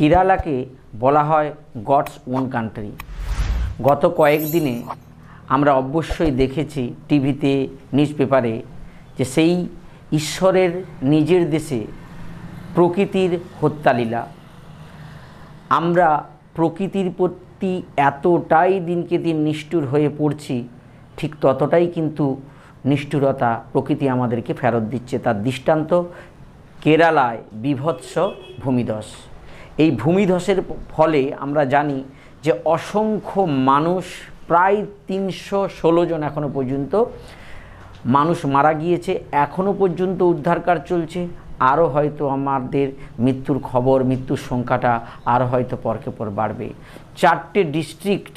কেরালাকে বলা হয় gods own country. গত কয়েকদিনে আমরা অবশ্যই দেখেছি টিভিতে, নিউজ পেপারে, যে সেই ঈশ্বরের নিজের দেশে প্রকৃতির হত্যালীলা। আমরা প্রকৃতির প্রতি এতটাই দিনকে দিন নিষ্ঠুর হয়ে পড়ছি, ঠিক ততটাই কিন্তু নিষ্ঠুরতা প্রকৃতি আমাদেরকে ফেরত দিচ্ছে। তার দৃষ্টান্ত কেরালায় বীভৎস ভূমিধস। এই ভূমিধসের ফলে আমরা জানি যে অসংখ্য মানুষ, প্রায় 316 জন এখনও পর্যন্ত মানুষ মারা গিয়েছে। এখনও পর্যন্ত উদ্ধার কাজ চলছে। আরও হয়তো আমাদের মৃত্যুর খবর, মৃত্যুর সংখ্যাটা আরও হয়তো পরকে পর বাড়বে। 4টে ডিস্ট্রিক্ট,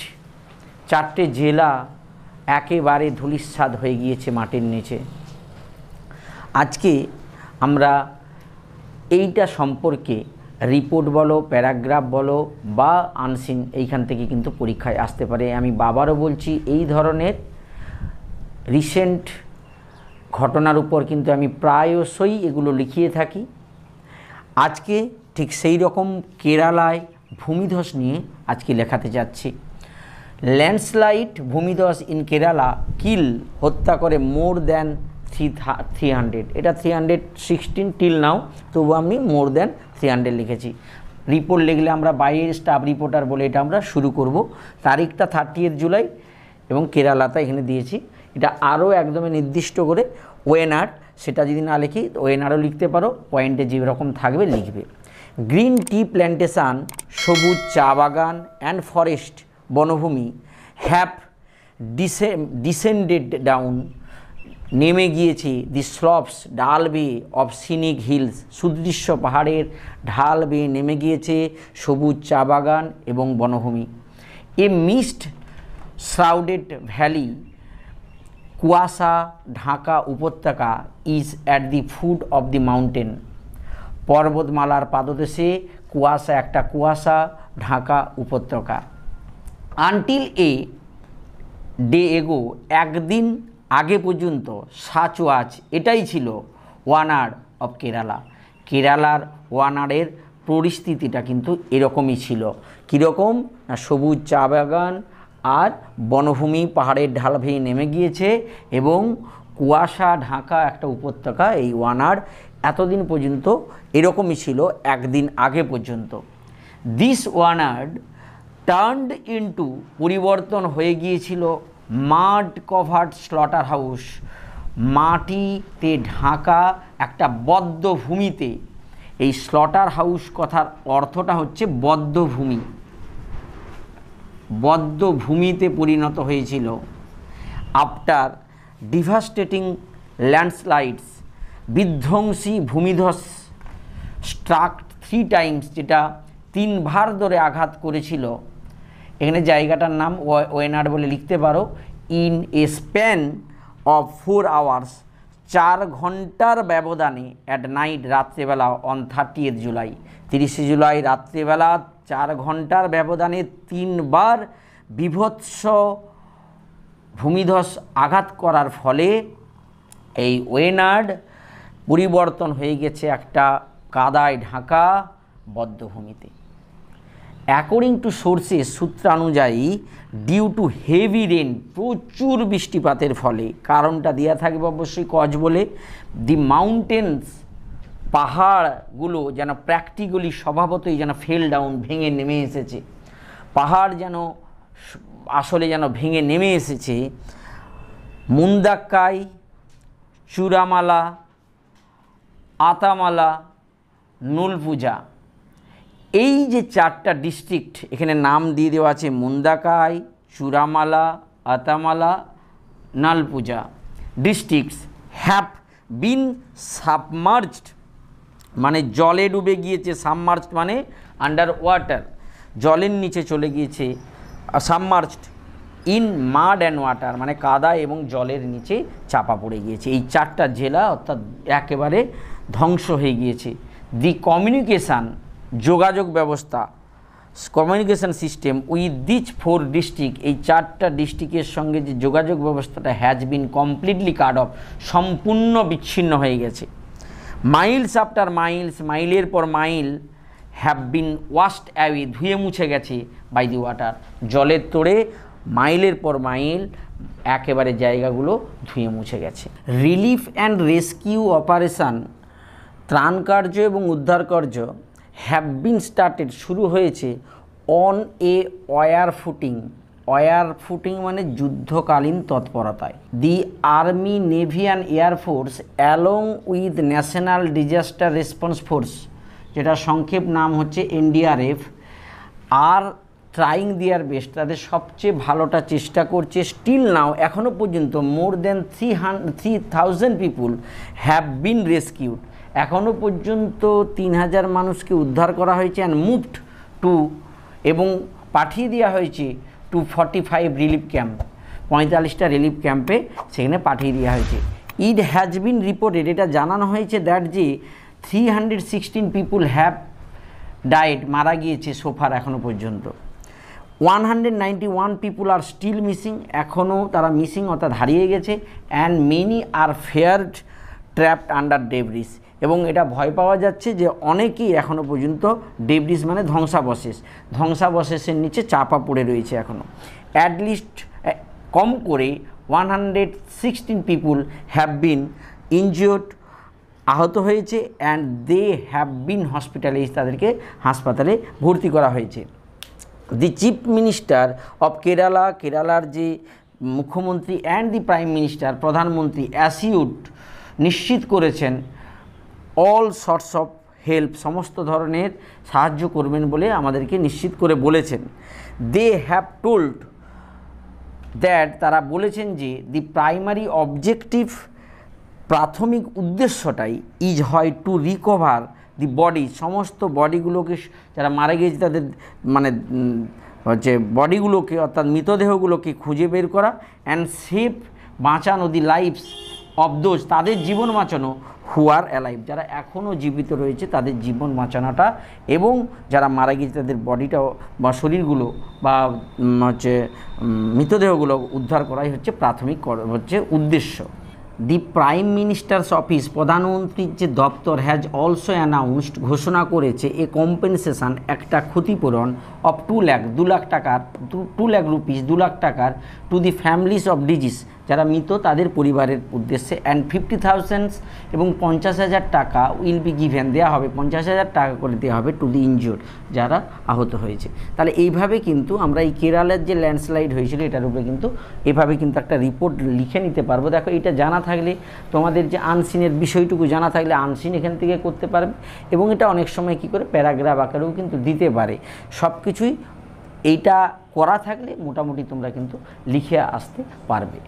4টে জেলা একেবারে ধূলিসাৎ হয়ে গিয়েছে মাটির নিচে। আজকে আমরা এইটা সম্পর্কে রিপোর্ট বলো, প্যারাগ্রাফ বলো বা আনসিন, এইখান থেকে কিন্তু পরীক্ষায় আসতে পারে। আমি বাবারও বলছি, এই ধরনের রিসেন্ট ঘটনার উপর কিন্তু আমি প্রায়শই এগুলো লিখিয়ে থাকি। আজকে ঠিক সেই রকম কেরালায় ভূমিধস নিয়ে আজকে লেখাতে যাচ্ছি। ল্যান্ডস্লাইড ভূমিধস ইন কেরালা কিল, হত্যা করে মোর দ্যান 300। এটা 316 টিল নাও, তবু আমি মোর দ্যান 300 লিখেছি। রিপোর্ট লিখলে আমরা বাইরের স্টাফ রিপোর্টার বলে এটা আমরা শুরু করব। তারিখটা 30 জুলাই এবং কেরালাতে এখানে দিয়েছি। এটা আরও একদমই নির্দিষ্ট করে ওয়েনার, সেটা যদি না লিখি ওয়েনারও লিখতে পারো, পয়েন্টে যেরকম থাকবে লিখবে। গ্রিন টি প্ল্যান্টেশন, সবুজ চা বাগান অ্যান্ড ফরেস্ট, বনভূমি, হ্যাভ ডিসেন্ডেড ডাউন, নেমে গিয়েছে, দি স্লপস ঢাল বেয়ে অফ সিনিক হিলস, সুদৃশ্য পাহাড়ের ঢাল বেয়ে নেমে গিয়েছে সবুজ চা বাগান এবং বনভূমি। এ মিস্ট শ্রাউডেড ভ্যালি, কুয়াশা ঢাকা উপত্যকা, is at the foot of the mountain, পর্বতমালার পাদদেশে কুয়াশা, একটা কুয়াশা ঢাকা উপত্যকা। আনটিল এ ডে এগো, একদিন আগে পর্যন্ত, সাচ ওয়াচ, এটাই ছিল ওয়ানার অফ কেরালা। কেরালার ওয়ানারের পরিস্থিতিটা কিন্তু এরকমই ছিল। কীরকম না, সবুজ চা বাগান আর বনভূমি, পাহাড়ের ঢাল ভেঙে নেমে গিয়েছে এবং কুয়াশা ঢাকা একটা উপত্যকা। এই ওয়ানার এতদিন পর্যন্ত এরকমই ছিল, একদিন আগে পর্যন্ত। দিস ওয়ানার টার্নড ইনটু, পরিবর্তন হয়ে গিয়েছিল মাড কভার্ড স্লটার হাউস, মাটিতে ঢাকা একটা বদ্ধ ভূমিতে। এই স্লটার হাউস কথার অর্থটা হচ্ছে বদ্ধভূমি, বদ্ধ ভূমিতে পরিণত হয়েছিল। আফটার ডিভাস্টেটিং ল্যান্ডস্লাইডস, বিধ্বংসী ভূমিধস, স্ট্রাক 3 টাইমস, যেটা 3 বার ধরে আঘাত করেছিল। এখানে জায়গাটার নাম ওয়েনার বলে লিখতে পারো। In a span of 4 hours, 4 ঘন্টার ব্যবধানে, অ্যাট নাইট, রাত্রেবেলা, অন 30 জুলাই, 30 জুলাই রাত্রেবেলা 4 ঘন্টার ব্যবধানে 3 বার বীভৎস ভূমিধস আঘাত করার ফলে এই ওয়েনার্ড পরিবর্তন হয়ে গেছে একটা কাদায় ঢাকা বদ্ধভূমিতে। অ্যাকর্ডিং টু সোর্সেস, সূত্রানুযায়ী, ডিউ টু হেভি রেন, প্রচুর বৃষ্টিপাতের ফলে, কারণটা দেওয়া থাকবে অবশ্যই কজ বলে, দি মাউন্টেন্স, পাহাড়গুলো যেন প্র্যাকটিক্যালি স্বভাবতই যেন ফেল ডাউন, ভেঙে নেমে এসেছে। পাহাড় যেন আসলে যেন ভেঙে নেমে এসেছে। মুন্দাক্কাই, চূড়ামালা, আতামালা, নুলপুজা, এই যে 4টা ডিস্ট্রিক্ট এখানে নাম দিয়ে দেওয়া আছে, মুন্দাকাই, চূড়ামালা, আতামালা, নালপুজা ডিস্ট্রিক্টস, হ্যাভ বিন সাবমার্জড, মানে জলে ডুবে গিয়েছে। সাবমার্জড মানে আন্ডার ওয়াটার, জলের নিচে চলে গিয়েছে। সাবমার্জড ইন মাড অ্যান্ড ওয়াটার, মানে কাদা এবং জলের নিচে চাপা পড়ে গিয়েছে। এই 4টা জেলা অর্থাৎ একেবারে ধ্বংস হয়ে গিয়েছে। দি কমিউনিকেশান, যোগাযোগ ব্যবস্থা, communication system with this 4 district, এই 4টা ডিস্ট্রিক্টের সঙ্গে যে যোগাযোগ ব্যবস্থাটা has been completely cut off, সম্পূর্ণ বিচ্ছিন্ন হয়ে গেছে। মাইলস আফটার মাইলস, মাইলের পর mile, have been washed away, ধুয়ে মুছে গেছে বাই দি ওয়াটার, জলের তোড়ে মাইলের পর মাইল একেবারে জায়গাগুলো ধুয়ে মুছে গেছে। রিলিফ অ্যান্ড রেস্কিউ অপারেশান, ত্রাণ কার্য এবং উদ্ধার কার্য হ্যাভ বিন স্টার্টেড, শুরু হয়েছে on a war footing, war footing মানে যুদ্ধকালীন তৎপরতায়। The army, navy and air force along with national disaster response force, যেটা সংক্ষেপ নাম হচ্ছে এনডিআরএফ, আর ট্রাইং দেয়ার বেস্ট, তাদের সবচেয়ে ভালোটা চেষ্টা করছে। স্টিল নাও, এখনও পর্যন্ত মোর দেন 3,000 পিপুল হ্যাভ বিন রেস্কিউড, এখনও পর্যন্ত 3,000 মানুষকে উদ্ধার করা হয়েছে। অ্যান্ড মুভড টু, এবং পাঠিয়ে দেওয়া হয়েছে টু 45 রিলিফ ক্যাম্প, 45টা রিলিফ ক্যাম্পে সেখানে পাঠিয়ে দেওয়া হয়েছে। ইট হ্যাজ বিন রিপোর্টেড, এটা জানানো হয়েছে দ্যাট যে 316 পিপুল হ্যাভ ডাইড, মারা গিয়েছে সোফার এখনও পর্যন্ত। 191 পিপুল আর স্টিল মিসিং, এখনও তারা মিসিং অর্থাৎ হারিয়ে গেছে। And many are feared trapped under debris, এবং এটা ভয় পাওয়া যাচ্ছে যে অনেকেই এখনও পর্যন্ত ডেব্রিস মানে ধ্বংসাবশেষের নিচে চাপা পড়ে রয়েছে এখনও। অ্যাটলিস্ট কম করে 116 পিপুল হ্যাভ বিন ইনজিওর্ড, আহত হয়েছে। And they have been hospitalise, তাদেরকে হাসপাতালে ভর্তি করা হয়েছে। The chief minister of Kerala, কেরালার যে মুখ্যমন্ত্রী, অ্যান্ড দি প্রাইম মিনিস্টার, প্রধানমন্ত্রী, অ্যাসিউড, নিশ্চিত করেছেন অল সর্টস অফ হেল্প, সমস্ত ধরনের সাহায্য করবেন বলে আমাদেরকে নিশ্চিত করে বলেছেন। দে হ্যাভ টোল্ড দ্যাট, তারা বলেছেন যে দি প্রাইমারি অবজেক্টিভ, প্রাথমিক উদ্দেশ্যটাই ইজ হয় টু রিকভার দি বডি, সমস্ত বডিগুলোকে, যারা মারা গিয়েছে তাদের মানে হচ্ছে বডিগুলোকে অর্থাৎ মৃতদেহগুলোকে খুঁজে বের করা। অ্যান্ড সেভ, বাঁচানো দি লাইফস অফ দোজ, তাদের জীবন বাঁচানো, হু আর অ্যালাইভ, যারা এখনও জীবিত রয়েছে তাদের জীবন বাঁচানোটা, এবং যারা মারা গিয়েছে তাদের বডিটাও বা শরীরগুলো বা হচ্ছে মৃতদেহগুলো উদ্ধার করাই হচ্ছে প্রাথমিক উদ্দেশ্য। দি প্রাইম মিনিস্টার্স অফিস, প্রধানমন্ত্রীর যে দপ্তর, হ্যাজ অলসো অ্যানাউন্সড, ঘোষণা করেছে, এ কম্পেনসেশন, একটা ক্ষতিপূরণ অফ 2 লাখ, 2 লাখ টাকার, 2 লাখ রুপিস, 2 লাখ টাকার, to the families of disease, যারা মৃত তাদের পরিবারের উদ্দেশ্যে। অ্যান্ড 50,000 এবং 50,000 টাকা উইল বি গিভেন, দেওয়া হবে 50,000 টাকা করে দেওয়া হবে টু দি ইনজিওর্ড, যারা আহত হয়েছে। তাহলে এইভাবে কিন্তু আমরা এই কেরালার যে ল্যান্ডস্লাইড হয়েছিল এটার উপরে কিন্তু এভাবে কিন্তু একটা রিপোর্ট লিখে নিতে পারবো। দেখো, এটা জানা থাকলে, তোমাদের যে আনসিনের বিষয়টুকু জানা থাকলে আনসিন এখান থেকে করতে পারবে, এবং এটা অনেক সময় কি করে প্যারাগ্রাফ আকারেও কিন্তু দিতে পারে। সব কিছুই এইটা করা থাকলে মোটামুটি তোমরা কিন্তু লিখে আসতে পারবে।